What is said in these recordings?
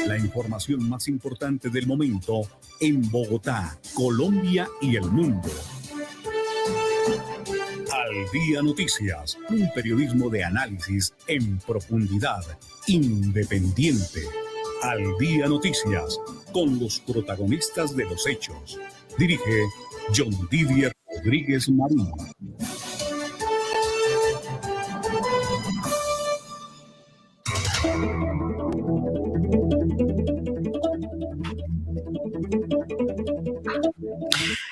La información más importante del momento en Bogotá, Colombia y el mundo. Al Día Noticias, un periodismo de análisis en profundidad, independiente. Al Día Noticias, con los protagonistas de los hechos. Dirige John Didier Rodríguez Marín.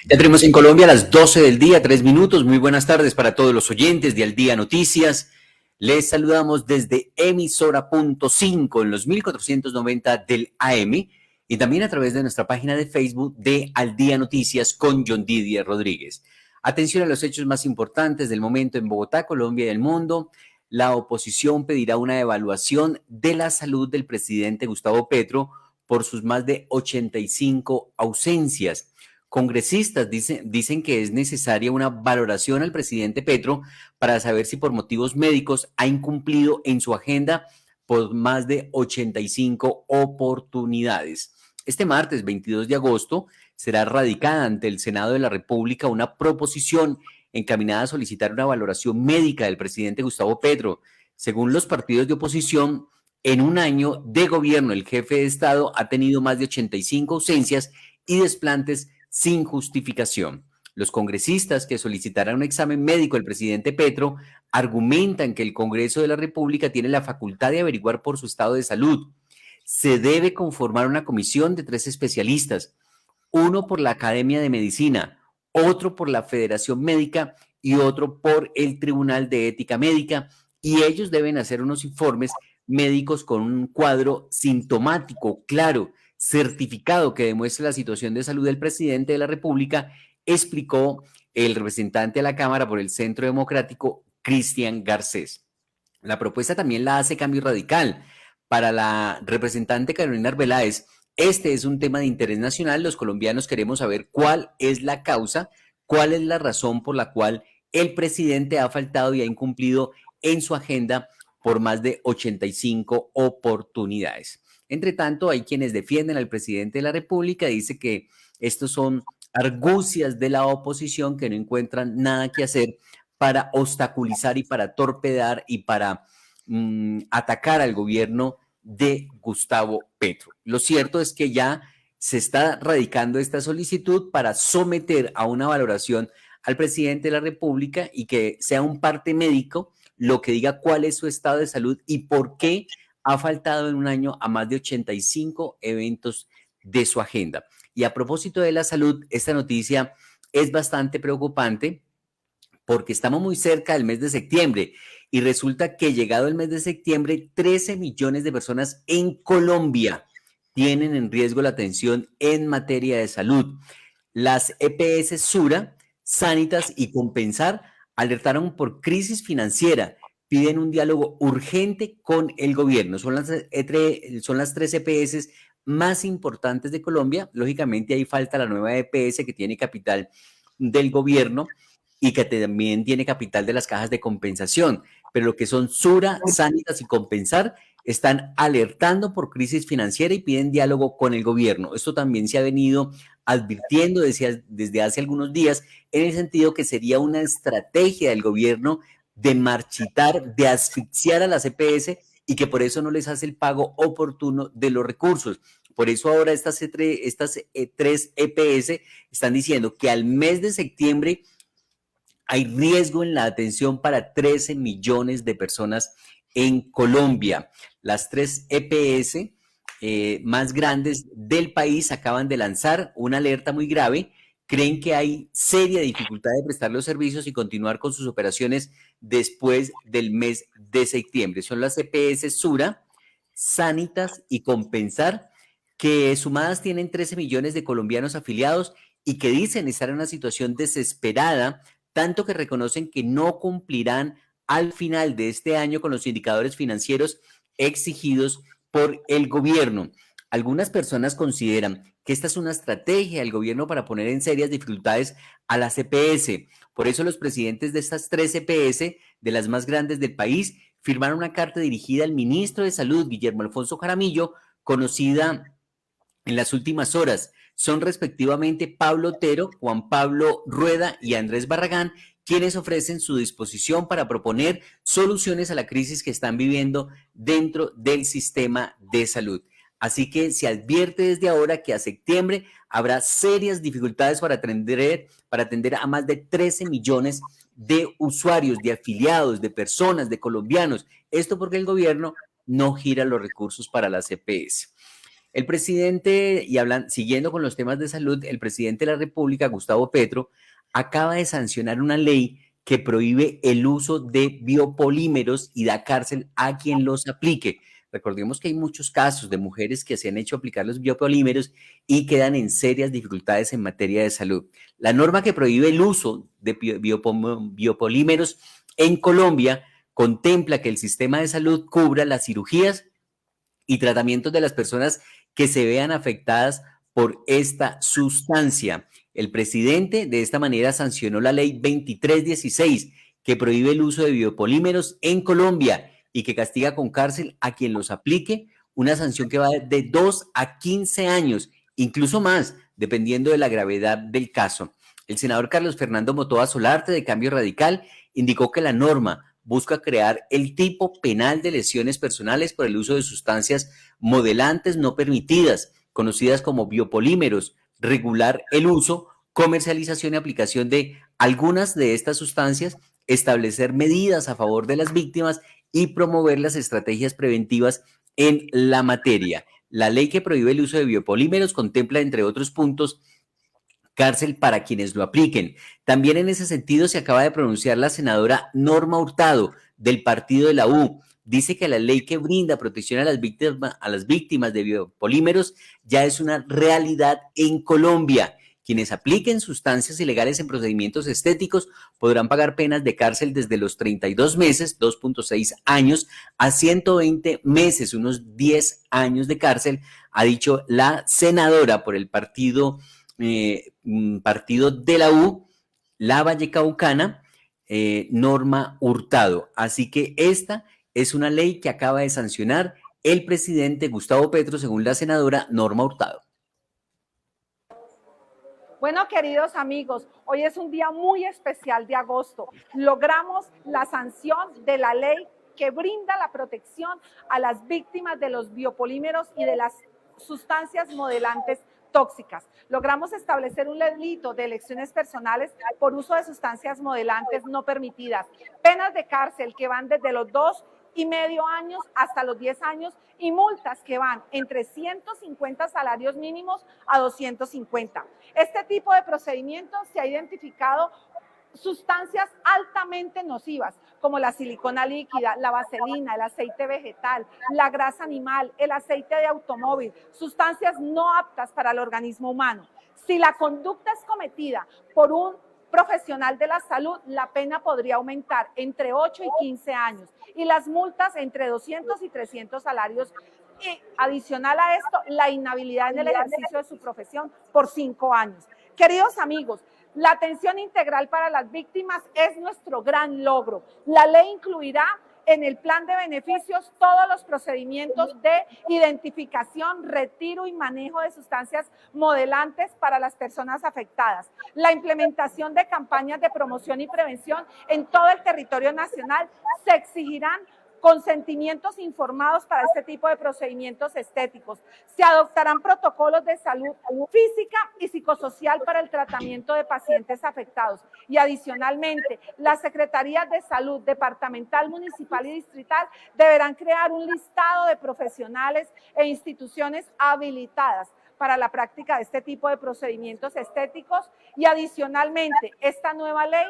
Ya tenemos en Colombia a las 12 del día, 3 minutos. Muy buenas tardes para todos los oyentes de Al Día Noticias. Les saludamos desde emisora punto 5 en los 1490 del AM y también a través de nuestra página de Facebook de Al Día Noticias con John Didier Rodríguez. Atención a los hechos más importantes del momento en Bogotá, Colombia y el mundo. La oposición pedirá una evaluación de la salud del presidente Gustavo Petro por sus más de 85 ausencias. Congresistas dicen que es necesaria una valoración al presidente Petro para saber si por motivos médicos ha incumplido en su agenda por más de 85 oportunidades. Este martes 22 de agosto será radicada ante el Senado de la República una proposición encaminada a solicitar una valoración médica del presidente Gustavo Petro. Según los partidos de oposición, en un año de gobierno el jefe de Estado ha tenido más de 85 ausencias y desplantes sin justificación. Los congresistas que solicitarán un examen médico al presidente Petro argumentan que el Congreso de la República tiene la facultad de averiguar por su estado de salud. Se debe conformar una comisión de 3 especialistas, uno por la Academia de Medicina, otro por la Federación Médica y otro por el Tribunal de Ética Médica, y ellos deben hacer unos informes médicos con un cuadro sintomático claro, certificado que demuestre la situación de salud del presidente de la República, explicó el representante a la Cámara por el Centro Democrático, Cristian Garcés. La propuesta también la hace Cambio Radical. Para la representante Carolina Arbeláez, este es un tema de interés nacional. Los colombianos queremos saber cuál es la causa, cuál es la razón por la cual el presidente ha faltado y ha incumplido en su agenda por más de 85 oportunidades. Entre tanto, hay quienes defienden al presidente de la República, dice que estos son argucias de la oposición que no encuentran nada que hacer para obstaculizar y para torpedar y para atacar al gobierno de Gustavo Petro. Lo cierto es que ya se está radicando esta solicitud para someter a una valoración al presidente de la República y que sea un parte médico lo que diga cuál es su estado de salud y por qué ha faltado en un año a más de 85 eventos de su agenda. Y a propósito de la salud, esta noticia es bastante preocupante porque estamos muy cerca del mes de septiembre y resulta que llegado el mes de septiembre, 13 millones de personas en Colombia tienen en riesgo la atención en materia de salud. Las EPS Sura, Sanitas y Compensar alertaron por crisis financiera, piden un diálogo urgente con el gobierno. Son las 3 EPS más importantes de Colombia. Lógicamente ahí falta la nueva EPS que tiene capital del gobierno y que también tiene capital de las cajas de compensación. Pero lo que son Sura, Sanitas y Compensar están alertando por crisis financiera y piden diálogo con el gobierno. Esto también se ha venido advirtiendo desde hace algunos días en el sentido que sería una estrategia del gobierno de marchitar, de asfixiar a las EPS y que por eso no les hace el pago oportuno de los recursos. Por eso ahora estas 3 EPS están diciendo que al mes de septiembre hay riesgo en la atención para 13 millones de personas en Colombia. Las 3 EPS más grandes del país acaban de lanzar una alerta muy grave. Creen que hay seria dificultad de prestar los servicios y continuar con sus operaciones después del mes de septiembre. Son las EPS Sura, Sanitas y Compensar, que sumadas tienen 13 millones de colombianos afiliados y que dicen estar en una situación desesperada, tanto que reconocen que no cumplirán al final de este año con los indicadores financieros exigidos por el gobierno. Algunas personas consideran que esta es una estrategia del gobierno para poner en serias dificultades a las EPS. Por eso los presidentes de estas 3 EPS, de las más grandes del país, firmaron una carta dirigida al ministro de Salud, Guillermo Alfonso Jaramillo, conocida en las últimas horas. Son respectivamente Pablo Otero, Juan Pablo Rueda y Andrés Barragán, quienes ofrecen su disposición para proponer soluciones a la crisis que están viviendo dentro del sistema de salud. Así que se advierte desde ahora que a septiembre habrá serias dificultades para atender a más de 13 millones de usuarios, de afiliados, de personas, de colombianos. Esto porque el gobierno no gira los recursos para las EPS. El presidente, siguiendo con los temas de salud, el presidente de la República, Gustavo Petro, acaba de sancionar una ley que prohíbe el uso de biopolímeros y da cárcel a quien los aplique. Recordemos que hay muchos casos de mujeres que se han hecho aplicar los biopolímeros y quedan en serias dificultades en materia de salud. La norma que prohíbe el uso de biopolímeros en Colombia contempla que el sistema de salud cubra las cirugías y tratamientos de las personas que se vean afectadas por esta sustancia. El presidente de esta manera sancionó la ley 2316 que prohíbe el uso de biopolímeros en Colombia y que castiga con cárcel a quien los aplique, una sanción que va de 2 a 15 años, incluso más, dependiendo de la gravedad del caso. El senador Carlos Fernando Motoa Solarte, de Cambio Radical, indicó que la norma busca crear el tipo penal de lesiones personales por el uso de sustancias modelantes no permitidas, conocidas como biopolímeros, regular el uso, comercialización y aplicación de algunas de estas sustancias, establecer medidas a favor de las víctimas y promover las estrategias preventivas en la materia. La ley que prohíbe el uso de biopolímeros contempla, entre otros puntos, cárcel para quienes lo apliquen. También en ese sentido se acaba de pronunciar la senadora Norma Hurtado, del partido de la U. Dice que la ley que brinda protección a las víctimas de biopolímeros ya es una realidad en Colombia. Quienes apliquen sustancias ilegales en procedimientos estéticos podrán pagar penas de cárcel desde los 32 meses, 2.6 años, a 120 meses, unos 10 años de cárcel, ha dicho la senadora por el partido de la U, la Vallecaucana, Norma Hurtado. Así que esta es una ley que acaba de sancionar el presidente Gustavo Petro, según la senadora Norma Hurtado. Bueno, queridos amigos, hoy es un día muy especial de agosto. Logramos la sanción de la ley que brinda la protección a las víctimas de los biopolímeros y de las sustancias modelantes tóxicas. Logramos establecer un delito de lesiones personales por uso de sustancias modelantes no permitidas. Penas de cárcel que van desde los 2,5 años hasta los 10 años y multas que van entre 150 salarios mínimos a 250. Este tipo de procedimientos se ha identificado sustancias altamente nocivas como la silicona líquida, la vaselina, el aceite vegetal, la grasa animal, el aceite de automóvil, sustancias no aptas para el organismo humano. Si la conducta es cometida por un profesional de la salud, la pena podría aumentar entre 8 y 15 años y las multas entre 200 y 300 salarios. Y adicional a esto, la inhabilidad en el ejercicio de su profesión por 5 años. Queridos amigos, la atención integral para las víctimas es nuestro gran logro. La ley incluirá en el plan de beneficios todos los procedimientos de identificación, retiro y manejo de sustancias modelantes para las personas afectadas. La implementación de campañas de promoción y prevención en todo el territorio nacional. Se exigirán consentimientos informados para este tipo de procedimientos estéticos. Se adoptarán protocolos de salud física y psicosocial para el tratamiento de pacientes afectados. Y adicionalmente, las secretarías de salud departamental, municipal y distrital deberán crear un listado de profesionales e instituciones habilitadas para la práctica de este tipo de procedimientos estéticos y adicionalmente esta nueva ley,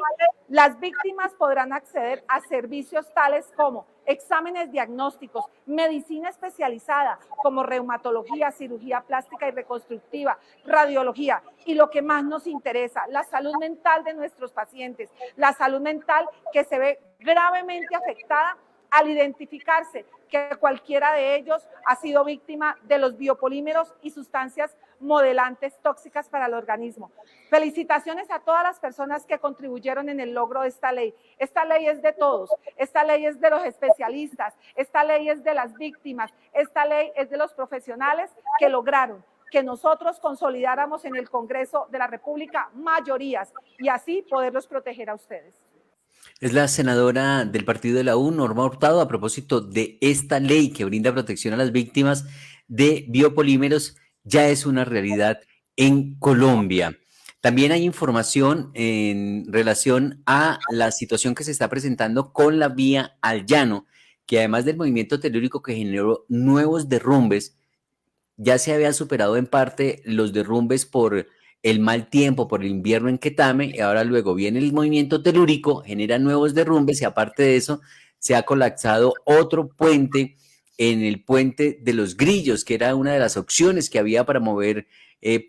las víctimas podrán acceder a servicios tales como exámenes diagnósticos, medicina especializada como reumatología, cirugía plástica y reconstructiva, radiología y lo que más nos interesa, la salud mental de nuestros pacientes, la salud mental que se ve gravemente afectada al identificarse que cualquiera de ellos ha sido víctima de los biopolímeros y sustancias modelantes tóxicas para el organismo. Felicitaciones a todas las personas que contribuyeron en el logro de esta ley. Esta ley es de todos, esta ley es de los especialistas, esta ley es de las víctimas, esta ley es de los profesionales que lograron que nosotros consolidáramos en el Congreso de la República mayorías y así poderlos proteger a ustedes. Es la senadora del partido de la U, Norma Hurtado, a propósito de esta ley que brinda protección a las víctimas de biopolímeros, ya es una realidad en Colombia. También hay información en relación a la situación que se está presentando con la vía al llano, que además del movimiento telúrico que generó nuevos derrumbes, ya se había superado en parte los derrumbes por el mal tiempo, por el invierno en Quetame, y ahora luego viene el movimiento telúrico, genera nuevos derrumbes y aparte de eso se ha colapsado otro puente en el puente de los Grillos, que era una de las opciones que había para mover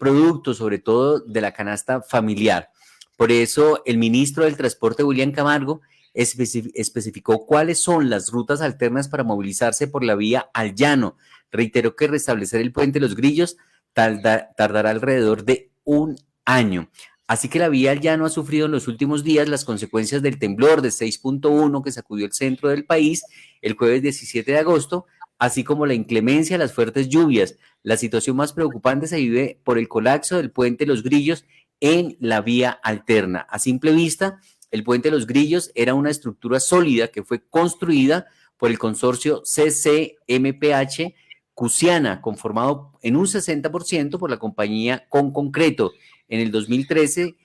productos, sobre todo de la canasta familiar. Por eso el ministro del Transporte, William Camargo, especificó cuáles son las rutas alternas para movilizarse por la vía al llano. Reiteró que restablecer el puente de los Grillos tardará alrededor de un año. Así que la vía al llano ha sufrido en los últimos días las consecuencias del temblor de 6.1 que sacudió el centro del país el jueves 17 de agosto, así como la inclemencia de las fuertes lluvias. La situación más preocupante se vive por el colapso del puente de los Grillos en la vía alterna. A simple vista, el puente de los Grillos era una estructura sólida que fue construida por el consorcio CCMPH Cusiana, conformado en un 60% por la compañía Conconcreto en el 2013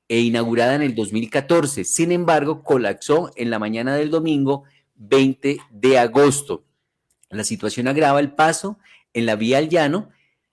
e inaugurada en el 2014. Sin embargo, colapsó en la mañana del domingo 20 de agosto. La situación agrava el paso en la vía al llano,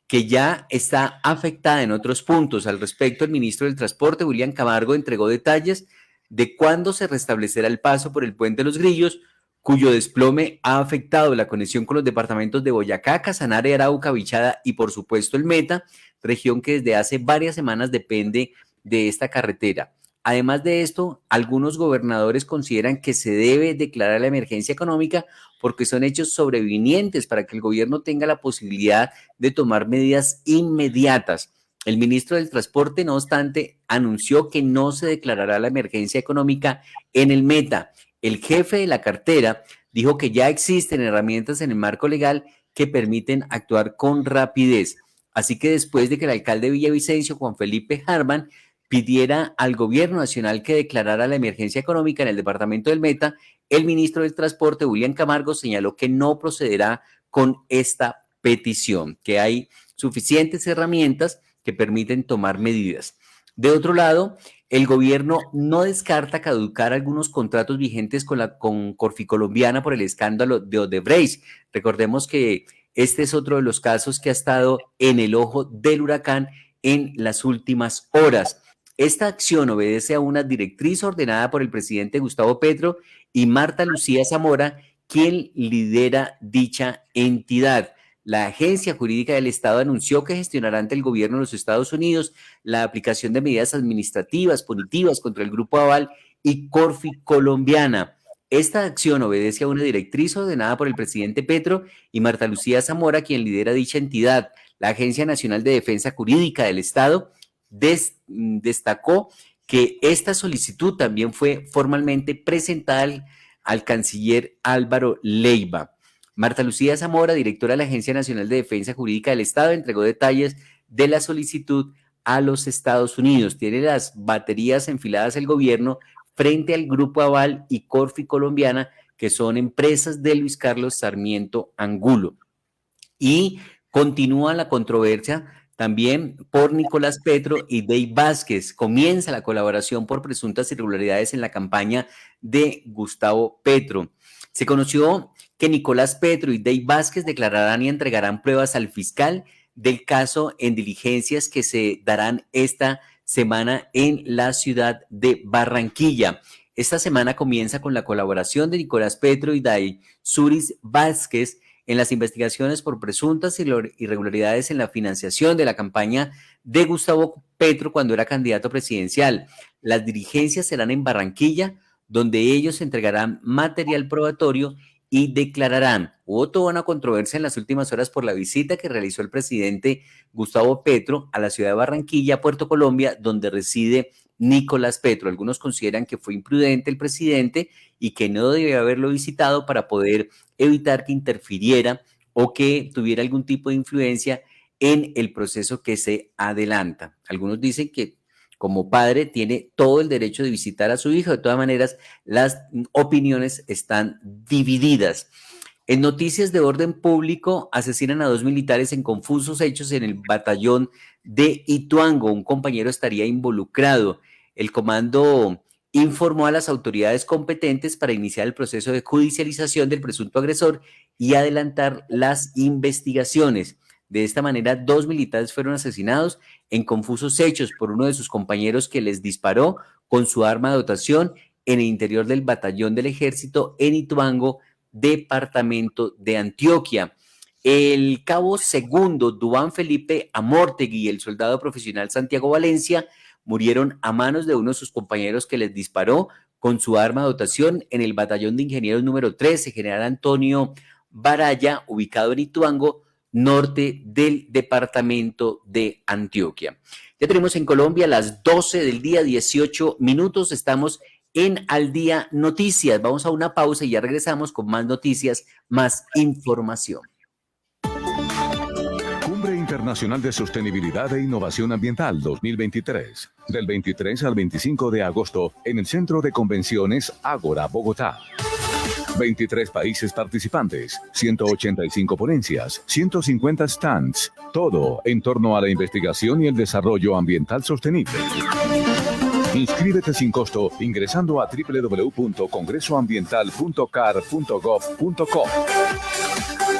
que ya está afectada en otros puntos. Al respecto, el ministro del Transporte, William Camargo, entregó detalles de cuándo se restablecerá el paso por el puente de los Grillos, cuyo desplome ha afectado la conexión con los departamentos de Boyacá, Casanare, Arauca, Bichada y por supuesto el Meta, región que desde hace varias semanas depende de esta carretera. Además de esto, algunos gobernadores consideran que se debe declarar la emergencia económica porque son hechos sobrevinientes para que el gobierno tenga la posibilidad de tomar medidas inmediatas. El ministro del Transporte, no obstante, anunció que no se declarará la emergencia económica en el Meta. El jefe de la cartera dijo que ya existen herramientas en el marco legal que permiten actuar con rapidez. Así que después de que el alcalde de Villavicencio, Juan Felipe Harman, pidiera al gobierno nacional que declarara la emergencia económica en el departamento del Meta, el ministro del Transporte, William Camargo, señaló que no procederá con esta petición, que hay suficientes herramientas que permiten tomar medidas. De otro lado, el gobierno no descarta caducar algunos contratos vigentes con Corficolombiana por el escándalo de Odebrecht. Recordemos que este es otro de los casos que ha estado en el ojo del huracán en las últimas horas. Esta acción obedece a una directriz ordenada por el presidente Gustavo Petro y Marta Lucía Zamora, quien lidera dicha entidad. La Agencia Jurídica del Estado anunció que gestionará ante el gobierno de los Estados Unidos la aplicación de medidas administrativas punitivas contra el Grupo Aval y Corficolombiana. Esta acción obedece a una directriz ordenada por el presidente Petro y Marta Lucía Zamora, quien lidera dicha entidad. La Agencia Nacional de Defensa Jurídica del Estado destacó que esta solicitud también fue formalmente presentada al canciller Álvaro Leiva. Marta Lucía Zamora, directora de la Agencia Nacional de Defensa Jurídica del Estado, entregó detalles de la solicitud a los Estados Unidos. Tiene las baterías enfiladas el gobierno frente al Grupo Aval y Corficolombiana, que son empresas de Luis Carlos Sarmiento Angulo. Y continúa la controversia también por Nicolás Petro y Dey Vázquez. Comienza la colaboración por presuntas irregularidades en la campaña de Gustavo Petro. Se conoció que Nicolás Petro y Dey Vázquez declararán y entregarán pruebas al fiscal del caso en diligencias que se darán esta semana en la ciudad de Barranquilla. Esta semana comienza con la colaboración de Nicolás Petro y Dey Suris Vázquez en las investigaciones por presuntas irregularidades en la financiación de la campaña de Gustavo Petro cuando era candidato presidencial. Las diligencias serán en Barranquilla, donde ellos entregarán material probatorio y declararán. Hubo toda una controversia en las últimas horas por la visita que realizó el presidente Gustavo Petro a la ciudad de Barranquilla, Puerto Colombia, donde reside Nicolás Petro. Algunos consideran que fue imprudente el presidente y que no debía haberlo visitado para poder evitar que interfiriera o que tuviera algún tipo de influencia en el proceso que se adelanta. Algunos dicen que como padre tiene todo el derecho de visitar a su hijo. De todas maneras, las opiniones están divididas. En noticias de orden público, asesinan a 2 militares en confusos hechos en el batallón de Ituango. Un compañero estaría involucrado. El comando informó a las autoridades competentes para iniciar el proceso de judicialización del presunto agresor y adelantar las investigaciones. De esta manera, 2 militares fueron asesinados en confusos hechos por uno de sus compañeros que les disparó con su arma de dotación en el interior del batallón del ejército en Ituango, departamento de Antioquia. El cabo segundo Duván Felipe Amortegui y el soldado profesional Santiago Valencia murieron a manos de uno de sus compañeros que les disparó con su arma de dotación en el batallón de ingenieros número 13, General Antonio Baraya, ubicado en Ituango, norte del departamento de Antioquia. Ya tenemos en Colombia las 12 del día, 18 minutos. Estamos en Al Día Noticias. Vamos a una pausa y ya regresamos con más noticias, más información. Cumbre Internacional de Sostenibilidad e Innovación Ambiental 2023, del 23 al 25 de agosto en el Centro de Convenciones Ágora, Bogotá. 23 países participantes, 185 ponencias, 150 stands, todo en torno a la investigación y el desarrollo ambiental sostenible. Inscríbete sin costo ingresando a www.congresoambiental.car.gov.co.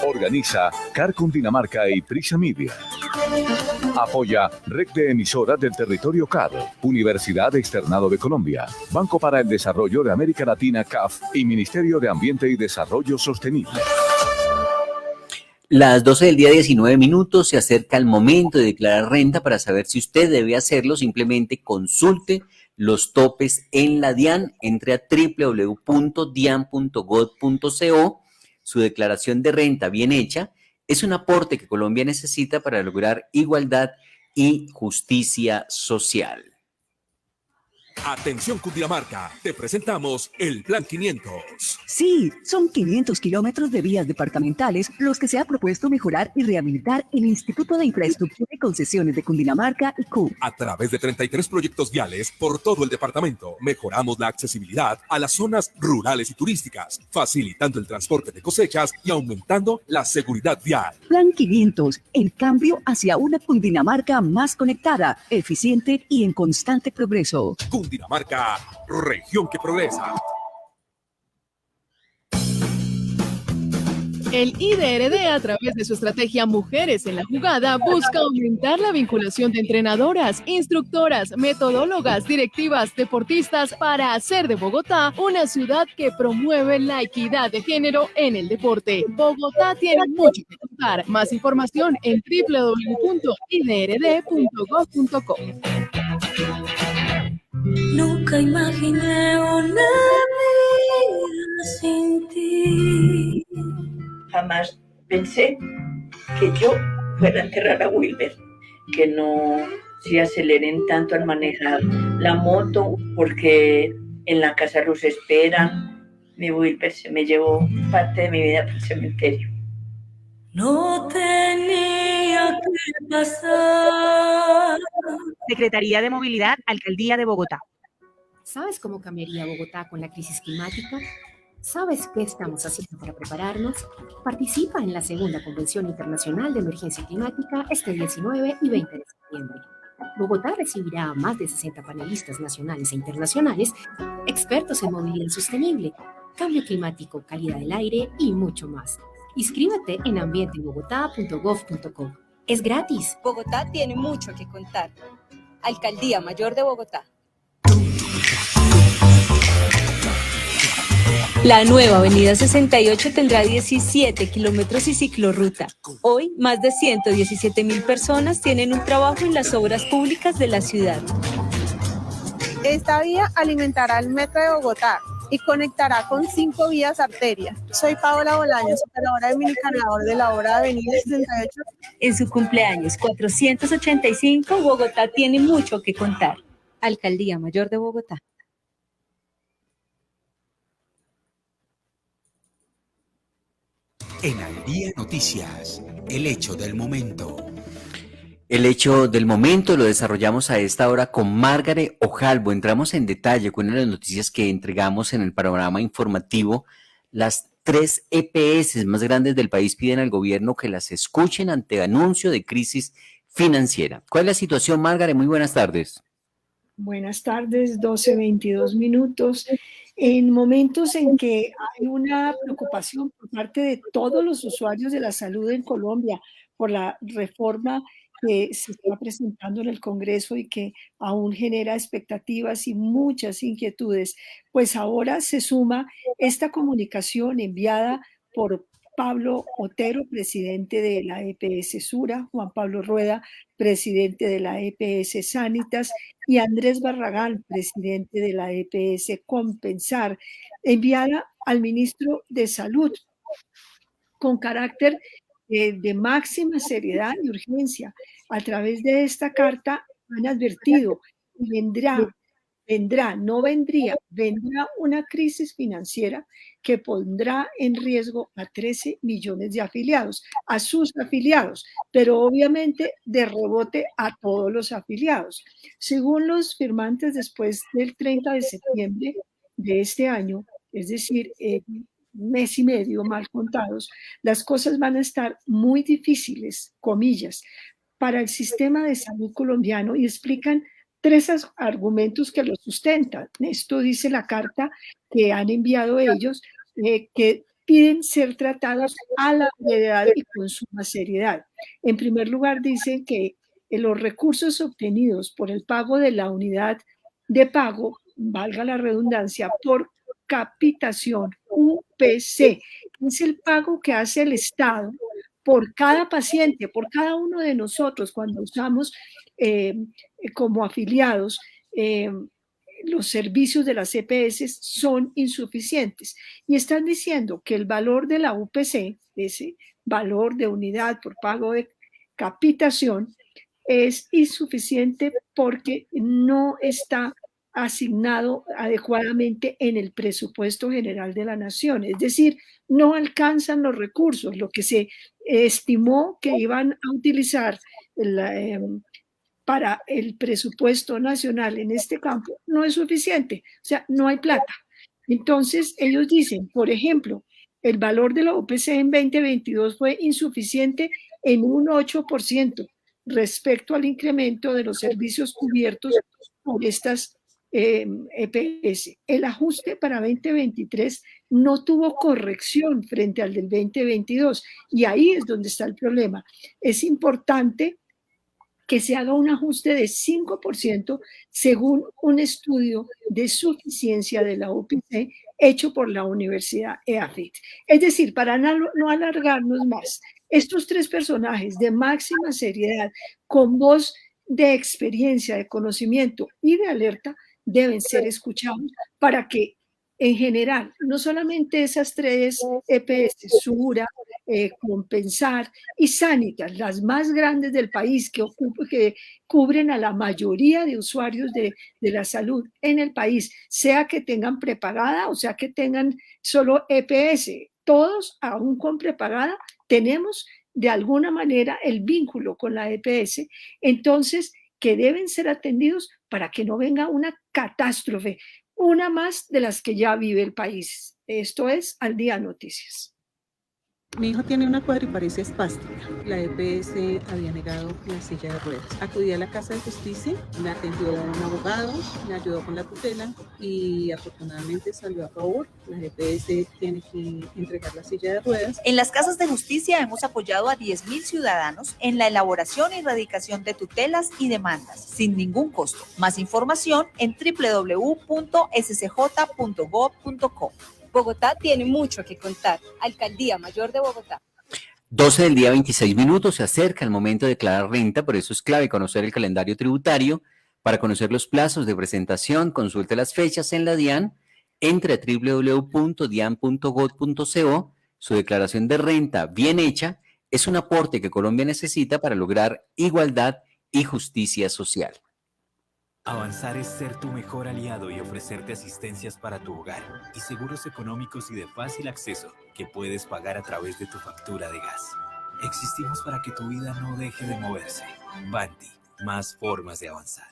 Organiza CAR Cundinamarca y Prisa Media. Apoya Red de Emisoras del Territorio CAR, Universidad Externado de Colombia, Banco para el Desarrollo de América Latina CAF y Ministerio de Ambiente y Desarrollo Sostenible. Las 12 del día, 19 minutos, se acerca el momento de declarar renta. Para saber si usted debe hacerlo, simplemente consulte los topes en la DIAN, entre a www.dian.gov.co. Su declaración de renta bien hecha es un aporte que Colombia necesita para lograr igualdad y justicia social. Atención Cundinamarca, te presentamos el Plan 500. Sí, son 500 kilómetros de vías departamentales los que se ha propuesto mejorar y rehabilitar el Instituto de Infraestructura y Concesiones de Cundinamarca, ICU. A través de 33 proyectos viales por todo el departamento, mejoramos la accesibilidad a las zonas rurales y turísticas, facilitando el transporte de cosechas y aumentando la seguridad vial. Plan 500, el cambio hacia una Cundinamarca más conectada, eficiente y en constante progreso. Cundinamarca, región que progresa. El IDRD, a través de su estrategia Mujeres en la Jugada, busca aumentar la vinculación de entrenadoras, instructoras, metodólogas, directivas, deportistas para hacer de Bogotá una ciudad que promueve la equidad de género en el deporte. Bogotá tiene mucho que contar. Más información en www.idrd.gov.co. Nunca imaginé una vida sin ti. Jamás pensé que yo fuera a enterrar a Wilber, que no se aceleren tanto al manejar la moto, porque en la casa los esperan. Mi Wilber se me llevó parte de mi vida para el cementerio. No tenía que pasar. Secretaría de Movilidad, Alcaldía de Bogotá. ¿Sabes cómo cambiaría Bogotá con la crisis climática? ¿Sabes qué estamos haciendo para prepararnos? Participa en la segunda Convención Internacional de Emergencia Climática este 19 y 20 de septiembre. Bogotá recibirá a más de 60 panelistas nacionales e internacionales, expertos en movilidad sostenible, cambio climático, calidad del aire y mucho más. Inscríbete en ambientebogotá.gov.co. Es gratis. Bogotá tiene mucho que contar. Alcaldía Mayor de Bogotá. La nueva Avenida 68 tendrá 17 kilómetros y ciclorruta. Hoy, más de 117.000 personas tienen un trabajo en las obras públicas de la ciudad. Esta vía alimentará el metro de Bogotá, y conectará con 5 vías arterias. Soy Paola Bolaños, operadora de minicargador de la obra Avenida 68. En su cumpleaños 485, Bogotá tiene mucho que contar. Alcaldía Mayor de Bogotá. En Al Día Noticias, el hecho del momento. El hecho del momento lo desarrollamos a esta hora con Margaret Ojalvo. Entramos en detalle con una de las noticias que entregamos en el panorama informativo. Las 3 EPS más grandes del país piden al gobierno que las escuchen ante anuncio de crisis financiera. ¿Cuál es la situación, Margaret? Muy buenas tardes. Buenas tardes, 12:22. En momentos en que hay una preocupación por parte de todos los usuarios de la salud en Colombia por la reforma que se está presentando en el Congreso y que aún genera expectativas y muchas inquietudes, pues ahora se suma esta comunicación enviada por Pablo Otero, presidente de la EPS Sura, Juan Pablo Rueda, presidente de la EPS Sanitas, y Andrés Barragán, presidente de la EPS Compensar, enviada al ministro de Salud con carácter de máxima seriedad y urgencia. A través de esta carta han advertido que vendrá una crisis financiera que pondrá en riesgo a 13 millones de afiliados, a sus afiliados, pero obviamente de rebote a todos los afiliados. Según los firmantes, después del 30 de septiembre de este año, es decir, mes y medio mal contados, las cosas van a estar muy difíciles, comillas, para el sistema de salud colombiano, y explican 3 argumentos que lo sustentan. Esto dice la carta que han enviado ellos, que piden ser tratados a la brevedad y con suma seriedad. En primer lugar, dicen que los recursos obtenidos por el pago de la unidad de pago, valga la redundancia, por capitación, UPC, es el pago que hace el Estado por cada paciente, por cada uno de nosotros cuando usamos como afiliados los servicios de las EPS son insuficientes. Y están diciendo que el valor de la UPC, ese valor de unidad por pago de capitación, es insuficiente porque no está asignado adecuadamente en el presupuesto general de la nación. Es decir, no alcanzan los recursos. Lo que se estimó que iban a utilizar para el presupuesto nacional en este campo no es suficiente. O sea, no hay plata. Entonces, ellos dicen, por ejemplo, el valor de la UPC en 2022 fue insuficiente en un 8% respecto al incremento de los servicios cubiertos por estas EPS. El ajuste para 2023 no tuvo corrección frente al del 2022 y ahí es donde está el problema. Es importante que se haga un ajuste de 5% según un estudio de suficiencia de la UPC hecho por la Universidad EAFIT. Es decir, para no alargarnos más, estos 3 personajes de máxima seriedad, con voz de experiencia, de conocimiento y de alerta, deben ser escuchados para que, en general, no solamente esas 3 EPS, Sura, Compensar y Sanitas, las más grandes del país que cubren a la mayoría de usuarios de la salud en el país, sea que tengan prepagada o sea que tengan solo EPS, todos aún con prepagada tenemos de alguna manera el vínculo con la EPS, entonces que deben ser atendidos para que no venga una catástrofe, una más de las que ya vive el país. Esto es Al Día Noticias. Mi hijo tiene una cuadriparesia espástica. La EPS había negado la silla de ruedas. Acudí a la Casa de Justicia, me atendió un abogado, me ayudó con la tutela y afortunadamente salió a favor. La EPS tiene que entregar la silla de ruedas. En las Casas de Justicia hemos apoyado a 10.000 ciudadanos en la elaboración y erradicación de tutelas y demandas sin ningún costo. Más información en www.scj.gov.co. Bogotá tiene mucho que contar. Alcaldía Mayor de Bogotá. 12 del día, 26 minutos. Se acerca el momento de declarar renta, por eso es clave conocer el calendario tributario. Para conocer los plazos de presentación, consulte las fechas en la DIAN, Entre a www.dian.gov.co. Su declaración de renta bien hecha es un aporte que Colombia necesita para lograr igualdad y justicia social. Avanzar es ser tu mejor aliado y ofrecerte asistencias para tu hogar y seguros económicos y de fácil acceso que puedes pagar a través de tu factura de gas. Existimos para que tu vida no deje de moverse. Vanti, más formas de avanzar.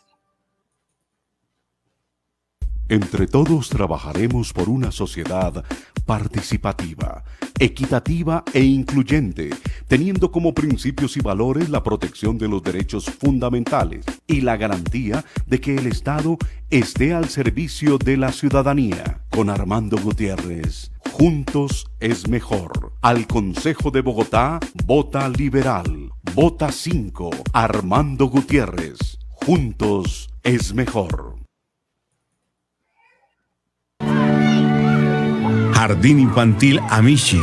Entre todos trabajaremos por una sociedad participativa, equitativa e incluyente, teniendo como principios y valores la protección de los derechos fundamentales y la garantía de que el Estado esté al servicio de la ciudadanía. Con Armando Gutiérrez, juntos es mejor. Al Consejo de Bogotá, vota liberal. Vota 5. Armando Gutiérrez, juntos es mejor. Jardín Infantil Amishi.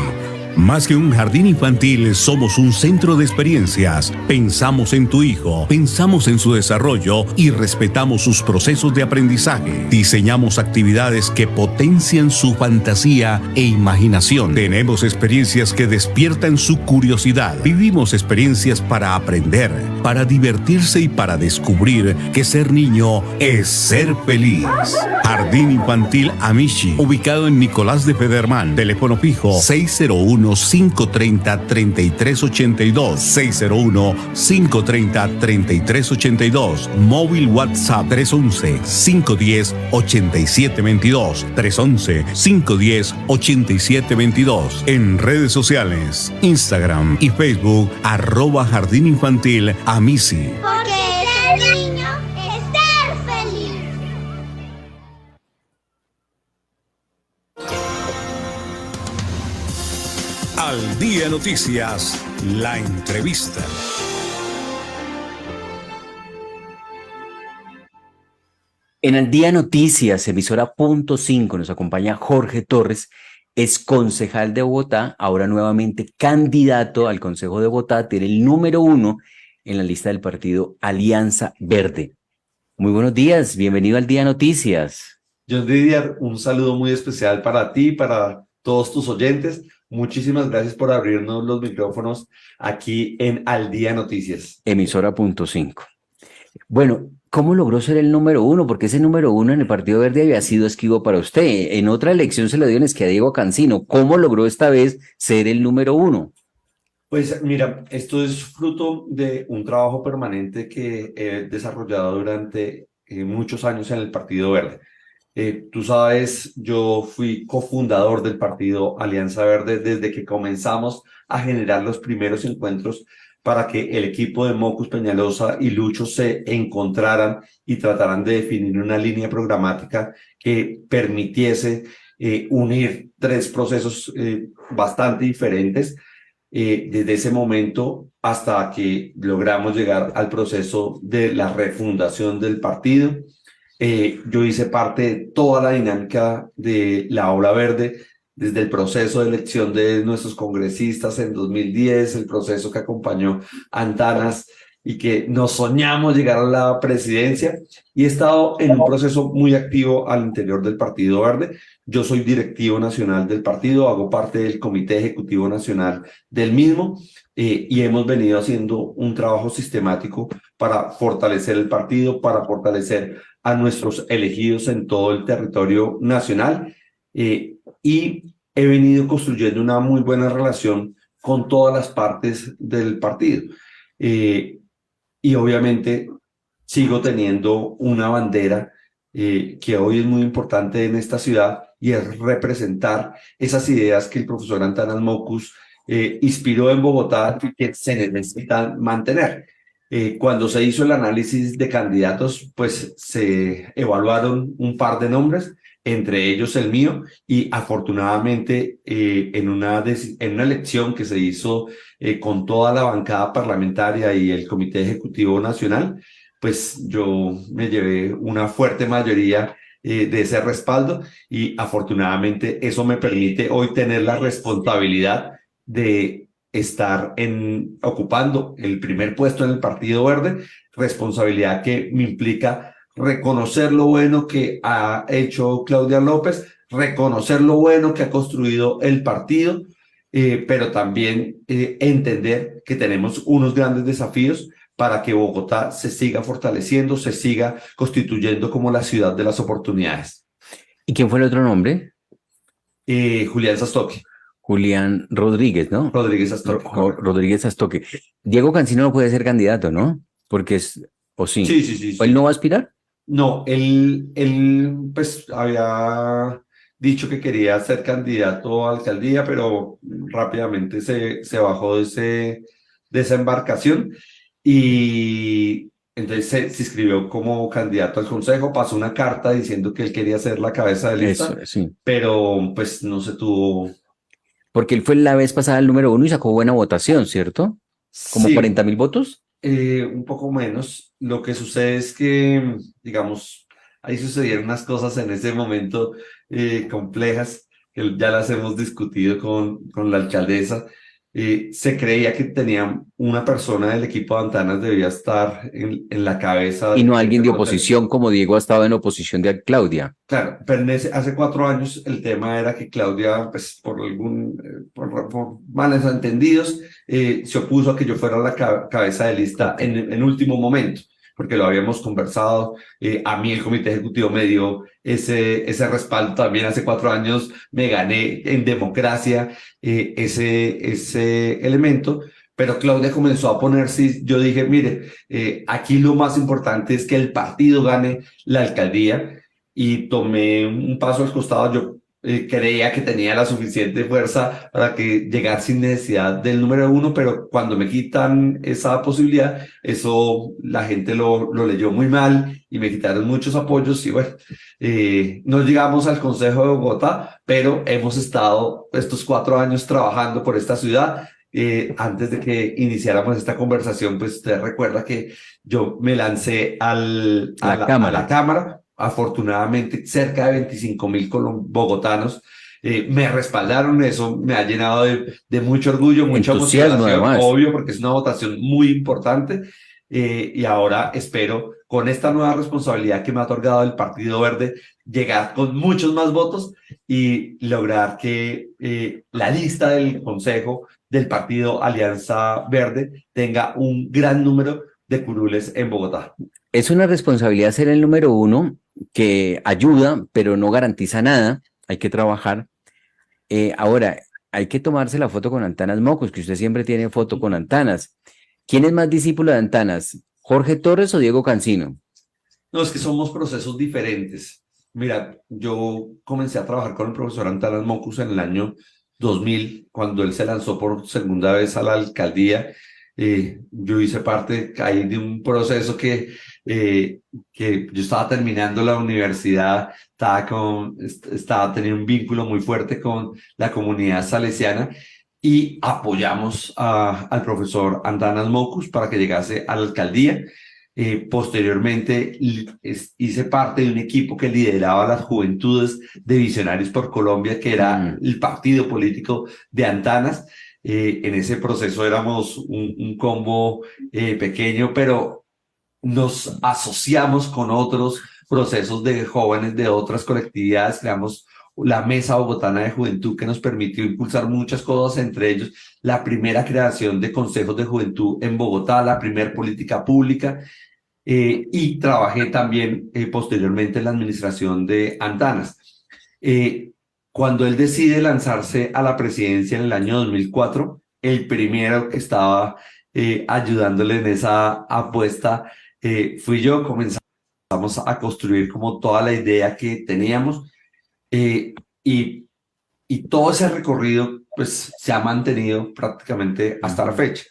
Más que un jardín infantil, somos un centro de experiencias. Pensamos en tu hijo, pensamos en su desarrollo y respetamos sus procesos de aprendizaje. Diseñamos actividades que potencian su fantasía e imaginación. Tenemos experiencias que despiertan su curiosidad. Vivimos experiencias para aprender, para divertirse y para descubrir que ser niño es ser feliz. Jardín Infantil Amishi, ubicado en Nicolás de Federman. Teléfono fijo 601-530-3382. 601-530-3382. Móvil WhatsApp 311-510-8722. 311-510-8722. En redes sociales, Instagram y Facebook, @Jardín Infantil Amishi. Porque ser niño es ser feliz. Al Día Noticias, la entrevista. En Al Día Noticias, emisora .5, nos acompaña Jorge Torres, es concejal de Bogotá, ahora nuevamente candidato al Consejo de Bogotá, tiene el número 1 en la lista del partido Alianza Verde. Muy buenos días, bienvenido al Día Noticias. John Didier, un saludo muy especial para ti, para todos tus oyentes. Muchísimas gracias por abrirnos los micrófonos aquí en Al Día Noticias. Emisora .5. Bueno, ¿cómo logró ser el número 1? Porque ese número 1 en el Partido Verde había sido esquivo para usted. En otra elección se lo dio a Diego Cancino. ¿Cómo logró esta vez ser el número 1? Pues mira, esto es fruto de un trabajo permanente que he desarrollado durante muchos años en el Partido Verde. Tú sabes, yo fui cofundador del partido Alianza Verde desde que comenzamos a generar los primeros encuentros para que el equipo de Mocus Peñalosa y Lucho se encontraran y trataran de definir una línea programática que permitiese unir tres procesos bastante diferentes. Desde ese momento hasta que logramos llegar al proceso de la refundación del partido. Yo hice parte de toda la dinámica de la Ola Verde, desde el proceso de elección de nuestros congresistas en 2010, el proceso que acompañó a Antanas y que nos soñamos llegar a la presidencia, y he estado en un proceso muy activo al interior del Partido Verde. Yo soy directivo nacional del partido, hago parte del Comité Ejecutivo Nacional del mismo, y hemos venido haciendo un trabajo sistemático para fortalecer el partido, para fortalecer a nuestros elegidos en todo el territorio nacional, y he venido construyendo una muy buena relación con todas las partes del partido. Y obviamente sigo teniendo una bandera que hoy es muy importante en esta ciudad, y es representar esas ideas que el profesor Antanas Mocus inspiró en Bogotá y que se necesitan mantener. Cuando se hizo el análisis de candidatos, pues se evaluaron un par de nombres, entre ellos el mío, y afortunadamente en una elección que se hizo con toda la bancada parlamentaria y el Comité Ejecutivo Nacional, pues yo me llevé una fuerte mayoría de ese respaldo, y afortunadamente eso me permite hoy tener la responsabilidad de estar ocupando el primer puesto en el Partido Verde, responsabilidad que me implica reconocer lo bueno que ha hecho Claudia López, reconocer lo bueno que ha construido el partido, pero también entender que tenemos unos grandes desafíos para que Bogotá se siga fortaleciendo, se siga constituyendo como la ciudad de las oportunidades. ¿Y quién fue el otro nombre? Julián Sastoque. Julián Rodríguez, ¿no? Rodríguez Sastoque. Rodríguez Sastoque. Diego Cancino no puede ser candidato, ¿no? Porque es, o sí. Sí, sí, sí. ¿O él no va a aspirar? No, él pues había dicho que quería ser candidato a alcaldía, pero rápidamente se bajó de esa embarcación y entonces se inscribió como candidato al consejo, pasó una carta diciendo que él quería ser la cabeza de lista, Eso, sí. pero pues no se tuvo. Porque él fue la vez pasada el número 1 y sacó buena votación, ¿cierto? ¿Como Sí, 40.000 votos? un poco menos. Lo que sucede es que, digamos, ahí sucedieron unas cosas en ese momento complejas, que ya las hemos discutido con la alcaldesa. Se creía que tenía una persona del equipo de Antanas debía estar en la cabeza Y no de alguien ese de consejo. oposición como Diego ha estado en oposición de Claudia. Claro, pero hace 4 años el tema era que Claudia, pues por malos entendidos, se opuso a que yo fuera la cabeza de lista en último momento, porque lo habíamos conversado. A mí el comité ejecutivo me dio ese respaldo también. Hace 4 años me gané en democracia ese elemento. Pero Claudia comenzó a ponerse, yo dije, mire, aquí lo más importante es que el partido gane la alcaldía, y tomé un paso al costado. Yo creía que tenía la suficiente fuerza para que llegar sin necesidad del número 1, pero cuando me quitan esa posibilidad, eso la gente lo leyó muy mal y me quitaron muchos apoyos y bueno, no llegamos al Consejo de Bogotá, pero hemos estado estos 4 años trabajando por esta ciudad. Antes de que iniciáramos esta conversación, pues usted recuerda que yo me lancé a la Cámara. Afortunadamente, cerca de 25.000 bogotanos me respaldaron. Eso me ha llenado de mucho orgullo, mucha Entusiasmo, motivación, además. obvio, porque es una votación muy importante. Y ahora espero, con esta nueva responsabilidad que me ha otorgado el Partido Verde, llegar con muchos más votos y lograr que la lista del Consejo del Partido Alianza Verde tenga un gran número de curules en Bogotá. Es una responsabilidad ser el número 1 que ayuda, pero no garantiza nada. Hay que trabajar. Ahora, hay que tomarse la foto con Antanas Mocus, que usted siempre tiene foto con Antanas. ¿Quién es más discípulo de Antanas? ¿Jorge Torres o Diego Cancino? No, es que somos procesos diferentes. Mira, yo comencé a trabajar con el profesor Antanas Mocus en el año 2000, cuando él se lanzó por segunda vez a la alcaldía. Yo hice parte ahí de un proceso que yo estaba terminando la universidad, estaba teniendo un vínculo muy fuerte con la comunidad salesiana y apoyamos al profesor Antanas Mocus para que llegase a la alcaldía. Posteriormente hice parte de un equipo que lideraba las Juventudes de Visionarios por Colombia, que era el partido político de Antanas. En ese proceso éramos un combo pequeño, pero nos asociamos con otros procesos de jóvenes de otras colectividades. Creamos la Mesa Bogotana de Juventud, que nos permitió impulsar muchas cosas, entre ellos la primera creación de consejos de juventud en Bogotá, la primera política pública, y trabajé también posteriormente en la administración de Antanas. Cuando él decide lanzarse a la presidencia en el año 2004, el primero que estaba ayudándole en esa apuesta fui yo. Comenzamos a construir como toda la idea que teníamos, y todo ese recorrido pues se ha mantenido prácticamente hasta la fecha.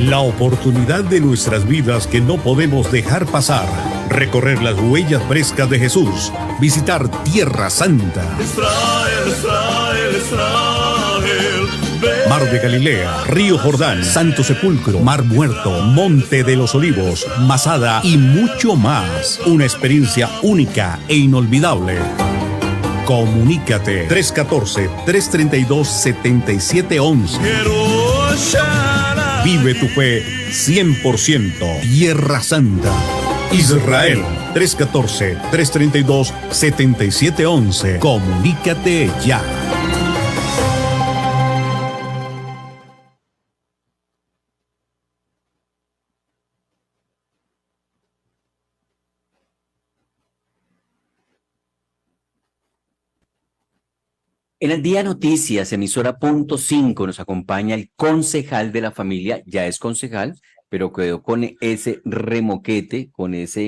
La oportunidad de nuestras vidas que no podemos dejar pasar. Recorrer las huellas frescas de Jesús. Visitar Tierra Santa. Israel, Israel, Israel. Mar de Galilea, Río Jordán, Santo Sepulcro, Mar Muerto, Monte de los Olivos, Masada y mucho más. Una experiencia única e inolvidable. Comunícate 314-332-7711. Vive tu fe 100%. Tierra Santa. Israel 314-332-7711. Comunícate ya. En el Día Noticias, emisora punto 5, nos acompaña el concejal de la familia, ya es concejal, pero quedó con ese remoquete, con esa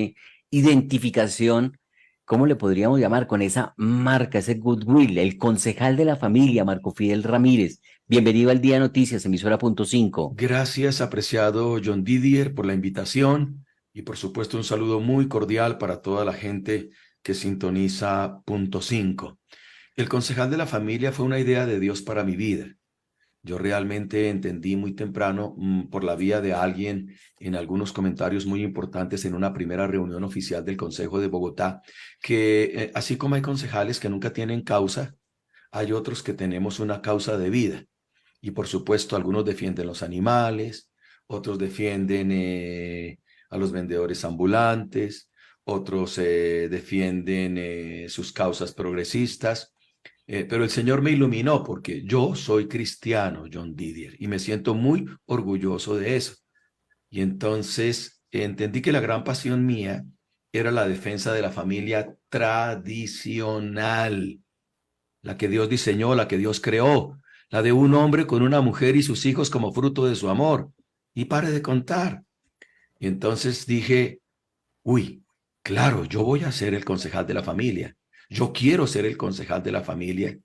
identificación, ¿cómo le podríamos llamar? Con esa marca, ese goodwill, el concejal de la familia, Marco Fidel Ramírez. Bienvenido al Día Noticias, emisora punto 5. Gracias, apreciado John Didier, por la invitación y por supuesto un saludo muy cordial para toda la gente que sintoniza punto 5. El concejal de la familia fue una idea de Dios para mi vida. Yo realmente entendí muy temprano, por la vía de alguien, en algunos comentarios muy importantes en una primera reunión oficial del Consejo de Bogotá, que así como hay concejales que nunca tienen causa, hay otros que tenemos una causa de vida. Y por supuesto, algunos defienden los animales, otros defienden a los vendedores ambulantes, otros defienden sus causas progresistas. Pero el Señor me iluminó porque yo soy cristiano, John Didier, y me siento muy orgulloso de eso. Y entonces entendí que la gran pasión mía era la defensa de la familia tradicional, la que Dios diseñó, la que Dios creó, la de un hombre con una mujer y sus hijos como fruto de su amor. Y pare de contar. Y entonces dije, uy, claro, yo voy a ser el concejal de la familia. Yo quiero ser el concejal de la familia.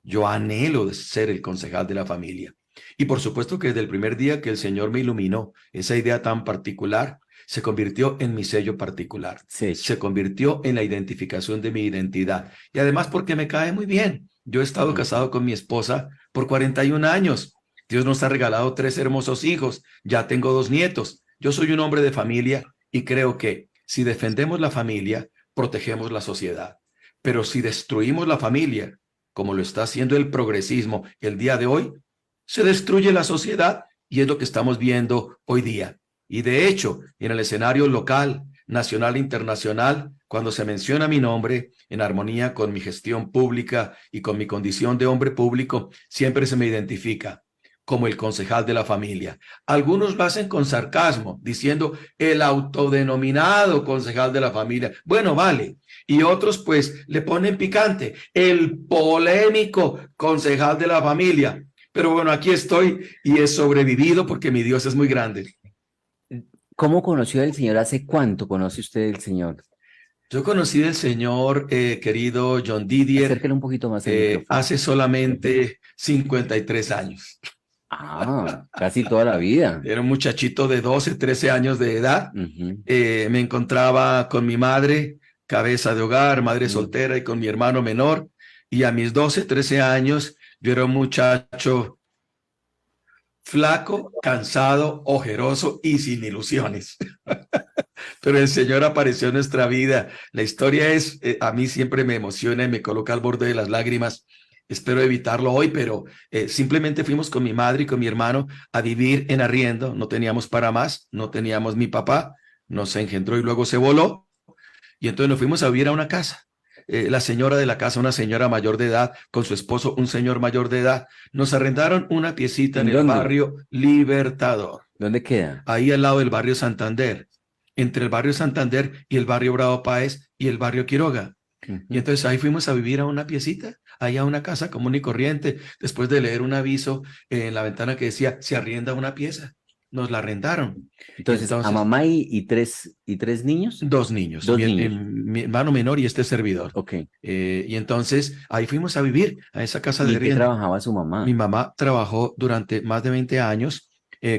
Yo anhelo ser el concejal de la familia. Y por supuesto que desde el primer día que el Señor me iluminó, esa idea tan particular se convirtió en mi sello particular. Sí. Se convirtió en la identificación de mi identidad. Y además porque me cae muy bien. Yo he estado casado con mi esposa por 41 años. Dios nos ha regalado 3 hermosos hijos. Ya tengo 2 nietos. Yo soy un hombre de familia y creo que si defendemos la familia, protegemos la sociedad. Pero si destruimos la familia, como lo está haciendo el progresismo el día de hoy, se destruye la sociedad y es lo que estamos viendo hoy día. Y de hecho, en el escenario local, nacional e internacional, cuando se menciona mi nombre, en armonía con mi gestión pública y con mi condición de hombre público, siempre se me identifica como el concejal de la familia. Algunos lo hacen con sarcasmo, diciendo el autodenominado concejal de la familia. Bueno, vale. Y otros pues le ponen picante, el polémico concejal de la familia. Pero bueno, aquí estoy y he sobrevivido porque mi Dios es muy grande. ¿Cómo conoció al Señor? ¿Hace cuánto conoce usted al Señor? Yo conocí al Señor, querido John Didier, acérquele un poquito más hace solamente 53 años. Ah, casi toda la vida. Era un muchachito de 12, 13 años de edad. Me encontraba con mi madre, cabeza de hogar, madre soltera, y con mi hermano menor. Y a mis 12, 13 años, yo era un muchacho flaco, cansado, ojeroso y sin ilusiones. Pero el Señor apareció en nuestra vida. La historia es, a mí siempre me emociona y me coloca al borde de las lágrimas. Espero evitarlo hoy, pero simplemente fuimos con mi madre y con mi hermano a vivir en arriendo. No teníamos para más, no teníamos mi papá, nos engendró y luego se voló. Y entonces nos fuimos a vivir a una casa. La señora de la casa, una señora mayor de edad, con su esposo, un señor mayor de edad, nos arrendaron una piecita en el barrio Libertador. ¿Dónde queda? Ahí al lado del barrio Santander, entre el barrio Santander y el barrio Bravo Páez y el barrio Quiroga. Y entonces ahí fuimos a vivir a una piecita, ahí a una casa común y corriente, después de leer un aviso en la ventana que decía, se arrienda una pieza. Nos la arrendaron. Entonces ¿a mamá y tres niños? 2 niños. Mi hermano menor y este servidor. Okay. Y entonces ahí fuimos a vivir a esa casa de arriendo. ¿Y qué arriendo. trabajaba su mamá? Mi mamá trabajó durante más de 20 años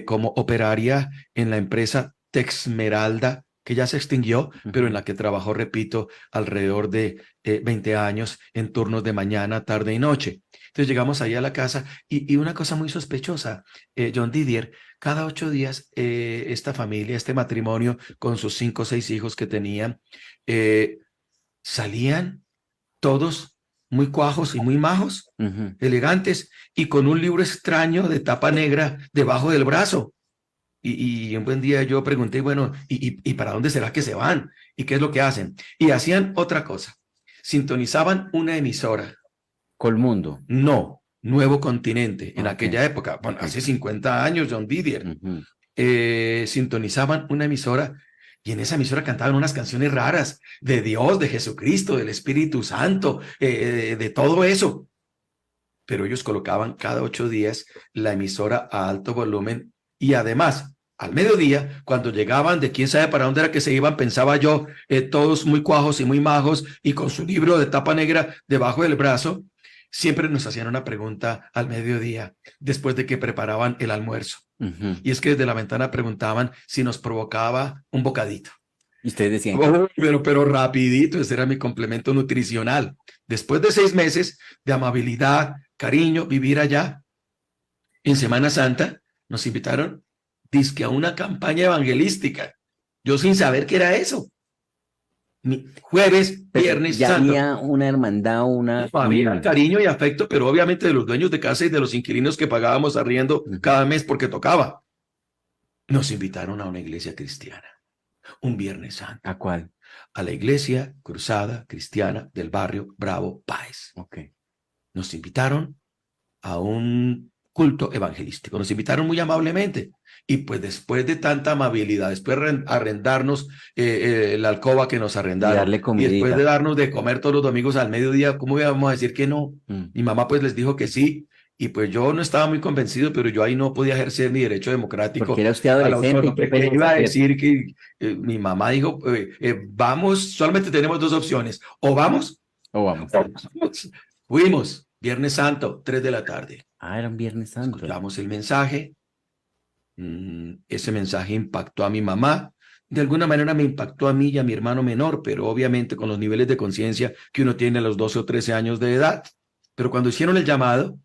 como operaria en la empresa Texmeralda, que ya se extinguió, pero en la que trabajó, repito, alrededor de 20 años en turnos de mañana, tarde y noche. Entonces llegamos ahí a la casa y una cosa muy sospechosa, John Didier, cada 8 días esta familia, este matrimonio con sus 5 o 6 hijos que tenían, salían todos muy cuajos y muy majos, elegantes, y con un libro extraño de tapa negra debajo del brazo. Y un buen día yo pregunté, bueno, ¿y para dónde será que se van? ¿Y qué es lo que hacen? Y hacían otra cosa. Sintonizaban una emisora. Colmundo. No, Nuevo Continente. En aquella época, bueno, hace 50 años, John Didier. Sintonizaban una emisora y en esa emisora cantaban unas canciones raras de Dios, de Jesucristo, del Espíritu Santo, de todo eso. Pero ellos colocaban cada 8 días la emisora a alto volumen y además, al mediodía, cuando llegaban de quién sabe para dónde era que se iban, pensaba yo, todos muy cuajos y muy majos y con su libro de tapa negra debajo del brazo, siempre nos hacían una pregunta al mediodía, después de que preparaban el almuerzo. Y es que desde la ventana preguntaban si nos provocaba un bocadito. Y ustedes decían... Oh, pero rapidito, ese era mi complemento nutricional. Después de 6 meses de amabilidad, cariño, vivir allá, en Semana Santa, nos invitaron dizque a una campaña evangelística. Yo sin saber qué era eso. Jueves, viernes, ya santo. había una hermandad, había cariño y afecto, pero obviamente de los dueños de casa y de los inquilinos que pagábamos arriendo cada mes porque tocaba. Nos invitaron a una iglesia cristiana, un Viernes Santo. ¿A cuál? A la iglesia cruzada cristiana del barrio Bravo Páez. Nos invitaron a un culto evangelístico. Nos invitaron muy amablemente. Y pues después de tanta amabilidad, después de arrendarnos la alcoba que nos arrendaron, y después de darnos de comer todos los domingos al mediodía, ¿cómo íbamos a decir que no? Mi mamá pues les dijo que sí, y pues yo no estaba muy convencido, pero yo ahí no podía ejercer mi derecho democrático. Porque era usted adolescente. ¿Qué iba a decir? Que mi mamá dijo, vamos, solamente tenemos 2 opciones, o vamos. Fuimos, Viernes Santo, 3 de la tarde. Era un Viernes Santo. Escuchamos el mensaje. Ese mensaje impactó a mi mamá, de alguna manera me impactó a mí y a mi hermano menor, pero obviamente con los niveles de conciencia que uno tiene a los 12 o 13 años de edad. Pero cuando hicieron el llamado,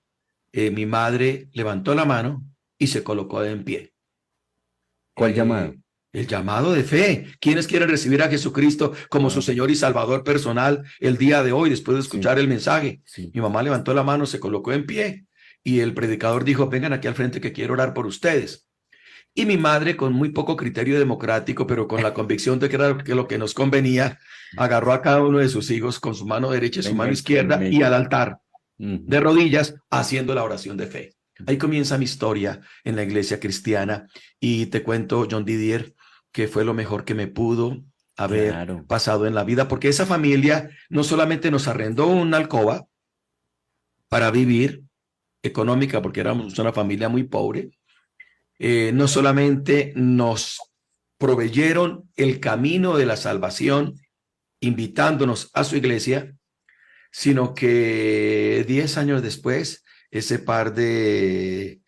mi madre levantó la mano y se colocó en pie. ¿Cuál llamado? El llamado de fe. ¿Quiénes quieren recibir a Jesucristo como su Señor y Salvador personal el día de hoy, después de escuchar el mensaje? Mi mamá levantó la mano, se colocó en pie y el predicador dijo, vengan aquí al frente que quiero orar por ustedes. Y mi madre, con muy poco criterio democrático, pero con la convicción de que era lo que nos convenía, agarró a cada uno de sus hijos con su mano derecha y su mano izquierda y al altar, de rodillas, haciendo la oración de fe. Ahí comienza mi historia en la iglesia cristiana y te cuento, John Didier, que fue lo mejor que me pudo haber pasado en la vida, porque esa familia no solamente nos arrendó una alcoba para vivir, económica, porque éramos una familia muy pobre, no solamente nos proveyeron el camino de la salvación, invitándonos a su iglesia, sino que 10 años después, ese par de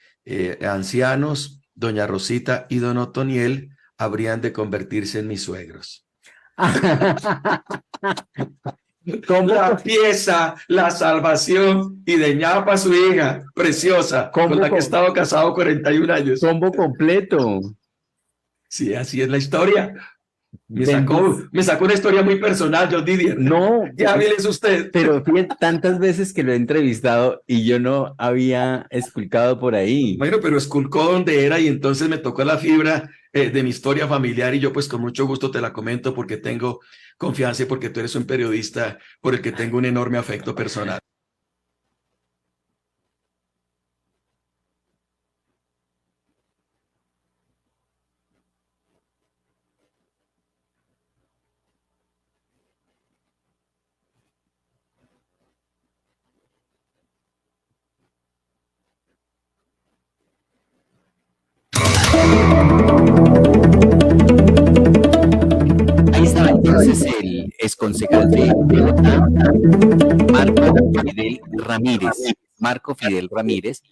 ancianos, doña Rosita y don Otoniel, habrían de convertirse en mis suegros. La pieza, la salvación y de ñapa su hija, preciosa, con la que he estado casado 41 años. Combo completo. Sí, así es la historia. Me sacó una historia muy personal, John Didier. No. Ya hábiles usted. Pero fíjate, tantas veces que lo he entrevistado y yo no había esculcado por ahí. Bueno, pero esculcó donde era y entonces me tocó la fibra de mi historia familiar y yo pues con mucho gusto te la comento porque tengo confianza y porque tú eres un periodista por el que tengo un enorme afecto personal. Ahí estaba entonces el exconcejal de Bogotá, Marco Fidel Ramírez.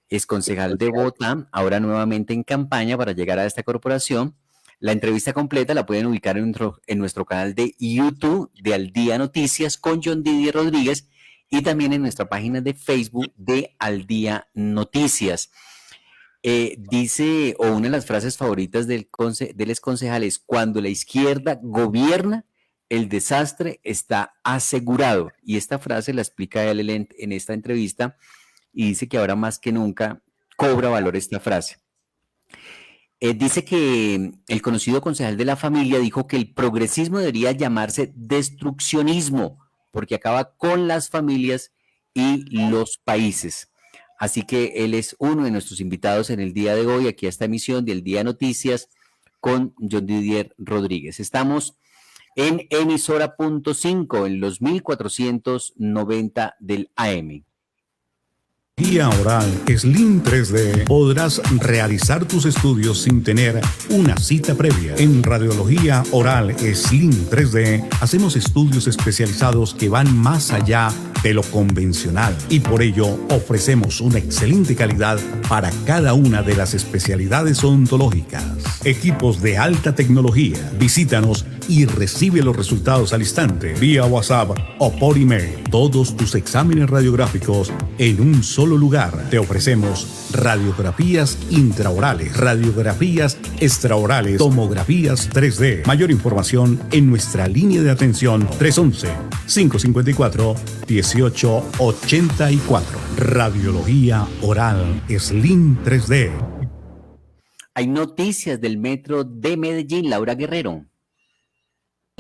exconcejal de Bogotá, ahora nuevamente en campaña para llegar a esta corporación. La entrevista completa la pueden ubicar en nuestro canal de YouTube de Al Día Noticias con John Didier Rodríguez y también en nuestra página de Facebook de Al Día Noticias. Dice, o una de las frases favoritas del exconcejal es: cuando la izquierda gobierna, el desastre está asegurado. Y esta frase la explica él en esta entrevista y dice que ahora más que nunca cobra valor esta frase. Dice que el conocido concejal de la familia dijo que el progresismo debería llamarse destruccionismo porque acaba con las familias y los países. Así que él es uno de nuestros invitados en el día de hoy, aquí a esta emisión del Día Noticias con John Didier Rodríguez. Estamos en emisora.5 en los 1490 del AM. Guía Oral Slim 3D. Podrás realizar tus estudios sin tener una cita previa. En Radiología Oral Slim 3D hacemos estudios especializados que van más allá de lo convencional y por ello ofrecemos una excelente calidad para cada una de las especialidades odontológicas. Equipos de alta tecnología. Visítanos y recibe los resultados al instante vía WhatsApp o por email. Todos tus exámenes radiográficos en un solo lugar. Te ofrecemos radiografías intraorales, radiografías extraorales, tomografías 3D. Mayor información en nuestra línea de atención 311-554-1884. Radiología Oral Slim 3D. Hay noticias del metro de Medellín. Laura Guerrero.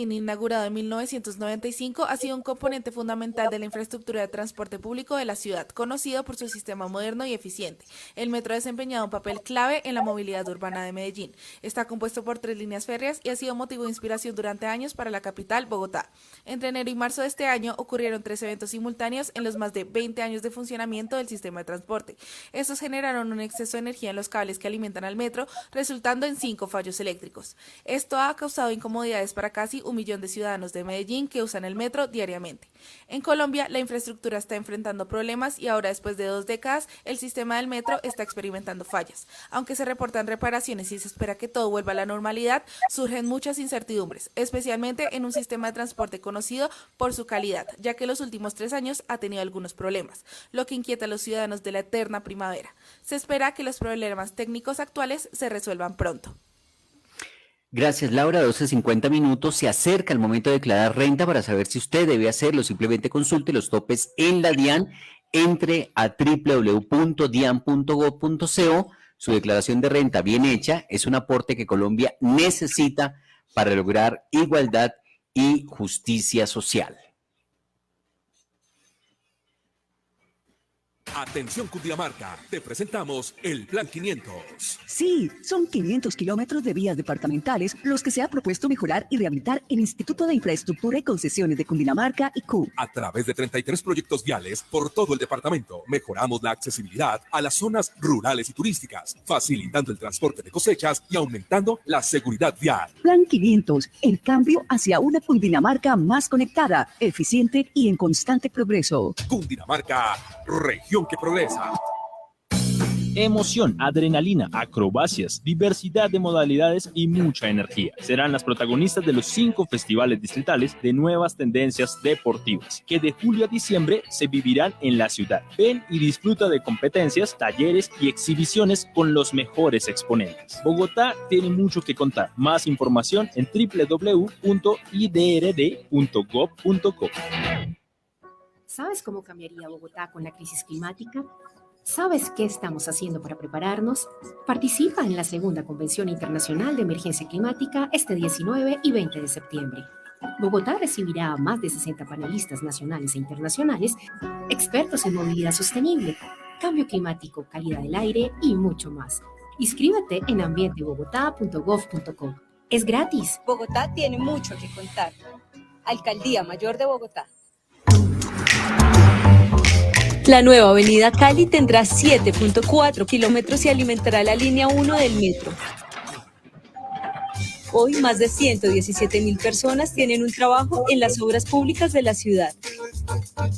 Inaugurado en 1995, ha sido un componente fundamental de la infraestructura de transporte público de la ciudad, conocido por su sistema moderno y eficiente. El metro ha desempeñado un papel clave en la movilidad urbana de Medellín. Está compuesto por 3 líneas férreas y ha sido motivo de inspiración durante años para la capital, Bogotá. Entre enero y marzo de este año ocurrieron 3 eventos simultáneos en los más de 20 años de funcionamiento del sistema de transporte. Estos generaron un exceso de energía en los cables que alimentan al metro, resultando en 5 fallos eléctricos. Esto ha causado incomodidades para casi 1 millón de ciudadanos de Medellín que usan el metro diariamente. En Colombia, la infraestructura está enfrentando problemas y ahora, después de 2 décadas, el sistema del metro está experimentando fallas. Aunque se reportan reparaciones y se espera que todo vuelva a la normalidad, surgen muchas incertidumbres, especialmente en un sistema de transporte conocido por su calidad, ya que los últimos 3 años ha tenido algunos problemas, lo que inquieta a los ciudadanos de la eterna primavera. Se espera que los problemas técnicos actuales se resuelvan pronto. Gracias, Laura. 12:50 minutos. Se acerca el momento de declarar renta. Para saber si usted debe hacerlo, simplemente consulte los topes en la DIAN. Entre a www.dian.gov.co. Su declaración de renta bien hecha es un aporte que Colombia necesita para lograr igualdad y justicia social. Atención Cundinamarca, te presentamos el Plan 500. Sí, son 500 kilómetros de vías departamentales los que se ha propuesto mejorar y rehabilitar el Instituto de Infraestructura y Concesiones de Cundinamarca y CUB. A través de 33 proyectos viales por todo el departamento, mejoramos la accesibilidad a las zonas rurales y turísticas, facilitando el transporte de cosechas y aumentando la seguridad vial. Plan 500, el cambio hacia una Cundinamarca más conectada, eficiente y en constante progreso. Cundinamarca, región que progresa. Emoción, adrenalina, acrobacias, diversidad de modalidades y mucha energía. Serán las protagonistas de los 5 festivales distritales de nuevas tendencias deportivas, que de julio a diciembre se vivirán en la ciudad. Ven y disfruta de competencias, talleres y exhibiciones con los mejores exponentes. Bogotá tiene mucho que contar. Más información en www.idrd.gov.co. ¿Sabes cómo cambiaría Bogotá con la crisis climática? ¿Sabes qué estamos haciendo para prepararnos? Participa en la segunda Convención Internacional de Emergencia Climática este 19 y 20 de septiembre. Bogotá recibirá a más de 60 panelistas nacionales e internacionales, expertos en movilidad sostenible, cambio climático, calidad del aire y mucho más. Inscríbete en ambientebogotá.gov.co. Es gratis. Bogotá tiene mucho que contar. Alcaldía Mayor de Bogotá. La nueva avenida Cali tendrá 7.4 kilómetros y alimentará la línea 1 del metro. Hoy, más de 117.000 personas tienen un trabajo en las obras públicas de la ciudad.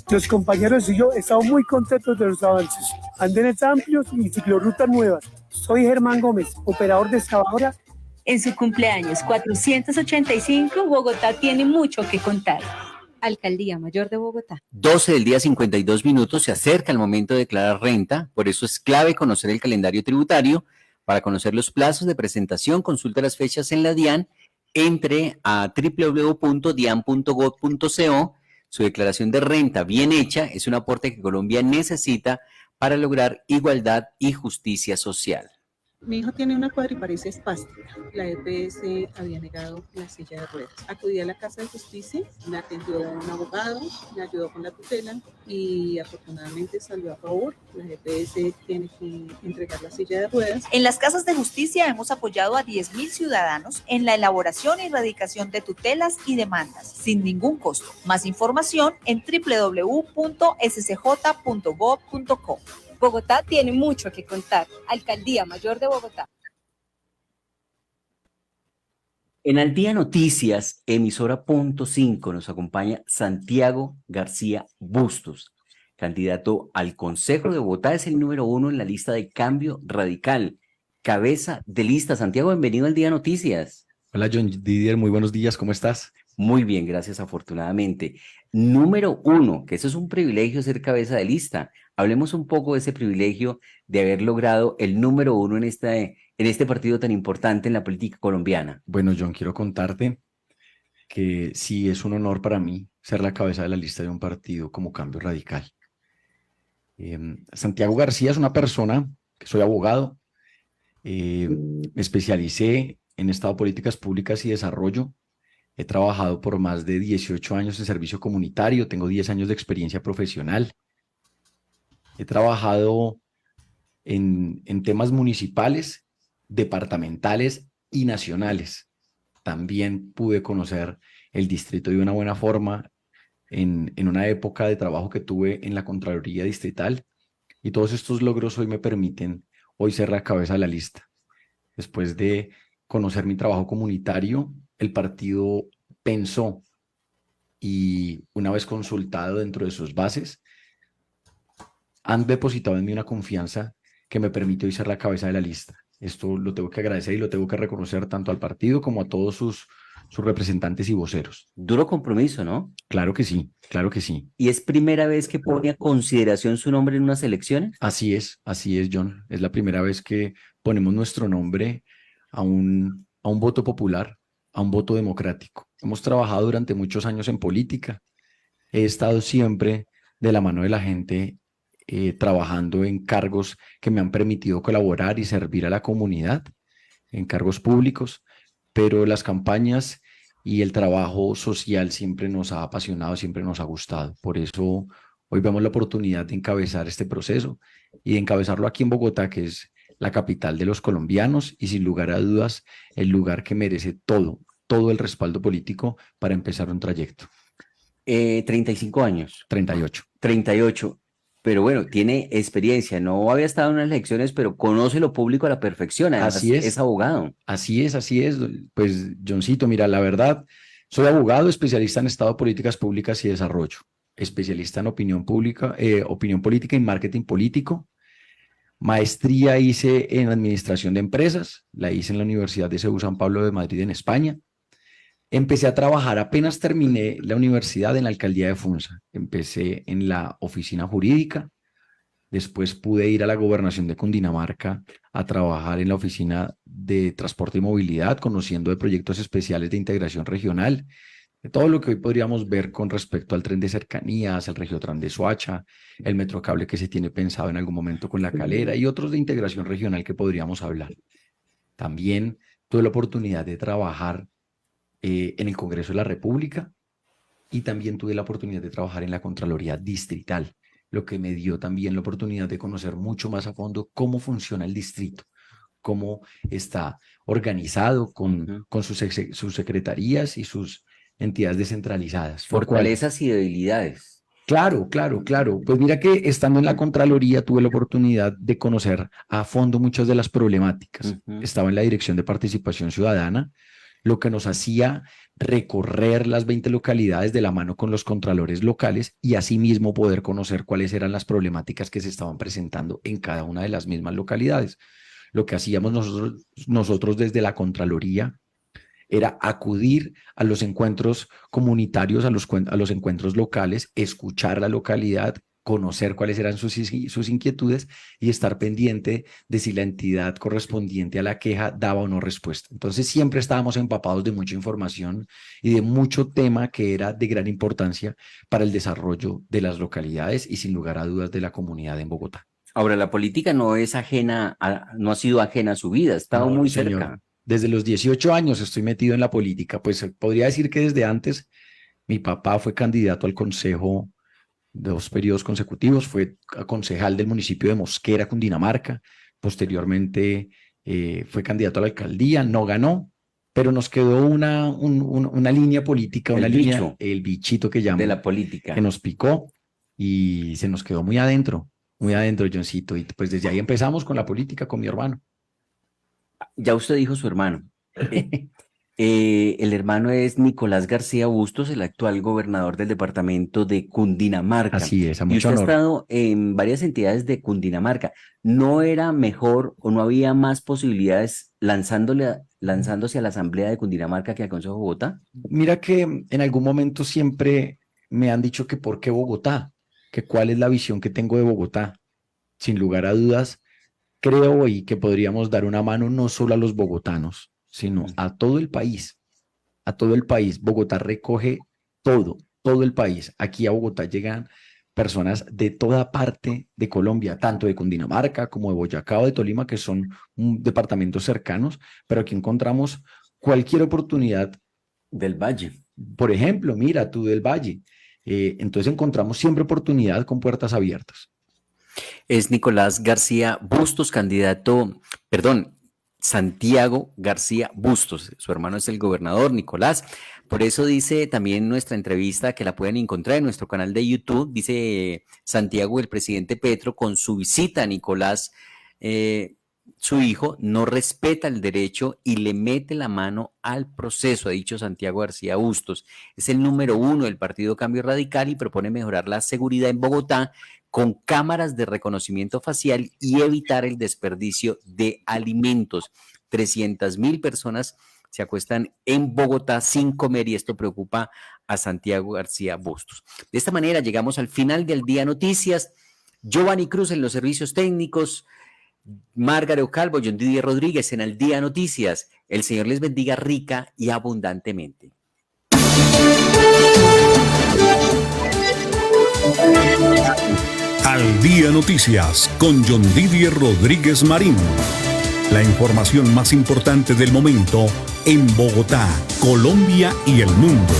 Los compañeros y yo estamos muy contentos de los avances. andenes amplios y ciclorrutas nuevas. Soy Germán Gómez, operador de excavadora. En su cumpleaños 485, Bogotá tiene mucho que contar. Alcaldía Mayor de Bogotá. 12 del día 52 minutos, se acerca el momento de declarar renta, por eso es clave conocer el calendario tributario. Para conocer los plazos de presentación, consulta las fechas en la DIAN, entre a www.dian.gov.co. Su declaración de renta bien hecha es un aporte que Colombia necesita para lograr igualdad y justicia social. Mi hijo tiene una cuadriparesia espástica. La EPS había negado la silla de ruedas. Acudí a la Casa de Justicia, me atendió un abogado, me ayudó con la tutela y afortunadamente salió a favor. La EPS tiene que entregar la silla de ruedas. En las Casas de Justicia hemos apoyado a 10.000 ciudadanos en la elaboración y erradicación de tutelas y demandas, sin ningún costo. Más información en www.scj.gov.co. Bogotá tiene mucho que contar. Alcaldía Mayor de Bogotá. En Al Día Noticias, emisora punto 5, nos acompaña Santiago García Bustos, candidato al Consejo de Bogotá, es el número 1 en la lista de Cambio Radical, cabeza de lista. Santiago, bienvenido al Día Noticias. Hola John Didier, muy buenos días, ¿cómo estás? Muy bien, gracias, afortunadamente. Número 1, que eso es un privilegio ser cabeza de lista. Hablemos un poco de ese privilegio de haber logrado el número 1 en este partido tan importante en la política colombiana. Bueno, John, quiero contarte que sí es un honor para mí ser la cabeza de la lista de un partido como Cambio Radical. Santiago García es una persona que soy abogado, me especialicé en Estado, Políticas Públicas y Desarrollo. He trabajado por más de 18 años en servicio comunitario, tengo 10 años de experiencia profesional. He trabajado en temas municipales, departamentales y nacionales. También pude conocer el distrito de una buena forma en una época de trabajo que tuve en la Contraloría Distrital. Y todos estos logros hoy me permiten hoy ser la cabeza de la lista. Después de conocer mi trabajo comunitario, el partido pensó y una vez consultado dentro de sus bases, han depositado en mí una confianza que me permite hoy ser la cabeza de la lista. Esto lo tengo que agradecer y lo tengo que reconocer tanto al partido como a todos sus representantes y voceros. Duro compromiso, ¿no? Claro que sí, claro que sí. ¿Y es primera vez que pone a consideración su nombre en unas elecciones? Así es, John. Es la primera vez que ponemos nuestro nombre a un voto popular, a un voto democrático. Hemos trabajado durante muchos años en política. He estado siempre de la mano de la gente, trabajando en cargos que me han permitido colaborar y servir a la comunidad, en cargos públicos, pero las campañas y el trabajo social siempre nos ha apasionado, siempre nos ha gustado. Por eso hoy vemos la oportunidad de encabezar este proceso y de encabezarlo aquí en Bogotá, que es la capital de los colombianos y sin lugar a dudas el lugar que merece todo el respaldo político para empezar un trayecto. 35 años. 38. 38. Pero bueno, tiene experiencia, no había estado en unas elecciones, pero conoce lo público a la perfección, además así es abogado. Así es. Pues, Johncito, mira, la verdad, soy abogado, especialista en Estado, Políticas Públicas y Desarrollo, especialista en opinión política y marketing político. Maestría hice en Administración de Empresas, la hice en la Universidad de CEU San Pablo de Madrid en España. Empecé a trabajar, apenas terminé la universidad, en la alcaldía de Funza. Empecé en la oficina jurídica, después pude ir a la gobernación de Cundinamarca a trabajar en la oficina de transporte y movilidad, conociendo de proyectos especiales de integración regional, de todo lo que hoy podríamos ver con respecto al tren de cercanías, el Regiotran de Soacha, el metrocable que se tiene pensado en algún momento con La Calera y otros de integración regional que podríamos hablar. También tuve la oportunidad de trabajar en el Congreso de la República y también tuve la oportunidad de trabajar en la Contraloría Distrital, lo que me dio también la oportunidad de conocer mucho más a fondo cómo funciona el distrito, cómo está organizado con sus secretarías y sus entidades descentralizadas. Fortalezas y debilidades. Claro. Pues mira que estando en la Contraloría tuve la oportunidad de conocer a fondo muchas de las problemáticas. Estaba en la Dirección de Participación Ciudadana, lo que nos hacía recorrer las 20 localidades de la mano con los contralores locales y asimismo poder conocer cuáles eran las problemáticas que se estaban presentando en cada una de las mismas localidades. Lo que hacíamos nosotros desde la Contraloría era acudir a los encuentros comunitarios, a los encuentros locales, escuchar la localidad, conocer cuáles eran sus inquietudes y estar pendiente de si la entidad correspondiente a la queja daba o no respuesta. Entonces siempre estábamos empapados de mucha información y de mucho tema que era de gran importancia para el desarrollo de las localidades y sin lugar a dudas de la comunidad en Bogotá. Ahora, la política no ha sido ajena a su vida, ha estado muy cerca. Desde los 18 años estoy metido en la política, pues podría decir que desde antes. Mi papá fue candidato al consejo 2 periodos consecutivos, fue concejal del municipio de Mosquera, Cundinamarca, posteriormente fue candidato a la alcaldía, no ganó, pero nos quedó una línea política, el bichito que llaman, de la política, que nos picó y se nos quedó muy adentro, Johncito, y pues desde ahí empezamos con la política, con mi hermano. Ya usted dijo su hermano. El hermano es Nicolás García Bustos, el actual gobernador del departamento de Cundinamarca. Así es, a mucho y usted honor. ha estado en varias entidades de Cundinamarca. ¿No era mejor o no había más posibilidades lanzándose a la Asamblea de Cundinamarca que al Consejo de Bogotá? Mira que en algún momento siempre me han dicho que por qué Bogotá, que cuál es la visión que tengo de Bogotá. Sin lugar a dudas, creo hoy que podríamos dar una mano no solo a los bogotanos, sino a todo el país. A todo el país. Bogotá recoge todo el país. Aquí a Bogotá llegan personas de toda parte de Colombia, tanto de Cundinamarca como de Boyacá o de Tolima, que son departamentos cercanos, pero aquí encontramos cualquier oportunidad. Del Valle. Por ejemplo, mira tú del Valle. Entonces encontramos siempre oportunidad con puertas abiertas. Es Nicolás García Bustos, Santiago García Bustos. Su hermano es el gobernador Nicolás. Por eso dice también nuestra entrevista, que la pueden encontrar en nuestro canal de YouTube, dice Santiago, el presidente Petro, con su visita a Nicolás, su hijo, no respeta el derecho y le mete la mano al proceso, ha dicho Santiago García Bustos. Es el número 1 del Partido Cambio Radical y propone mejorar la seguridad en Bogotá con cámaras de reconocimiento facial y evitar el desperdicio de alimentos. 300.000 personas se acuestan en Bogotá sin comer y esto preocupa a Santiago García Bustos. De esta manera llegamos al final del Día Noticias. Giovanni Cruz en los servicios técnicos, Margareo Calvo, John Didier Rodríguez en Al Día Noticias. El Señor les bendiga rica y abundantemente. Al Día Noticias con John Didier Rodríguez Marín. La información más importante del momento en Bogotá, Colombia y el mundo.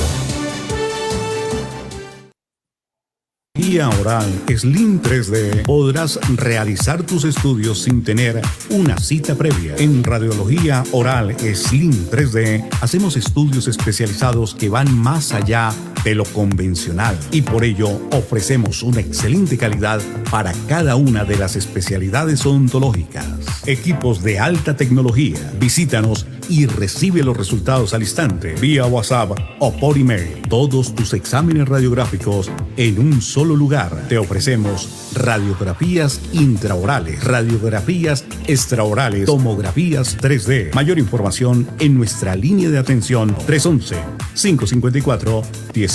Guía Oral Slim 3D. Podrás realizar tus estudios sin tener una cita previa. En Radiología Oral Slim 3D hacemos estudios especializados que van más allá de lo convencional y por ello ofrecemos una excelente calidad para cada una de las especialidades odontológicas. Equipos de alta tecnología. Visítanos y recibe los resultados al instante vía WhatsApp o por email. Todos tus exámenes radiográficos en un solo lugar. Te ofrecemos radiografías intraorales, radiografías extraorales, tomografías 3D. Mayor información en nuestra línea de atención 311-554-1884.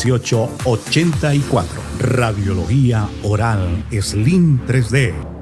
Radiología Oral Slim 3D.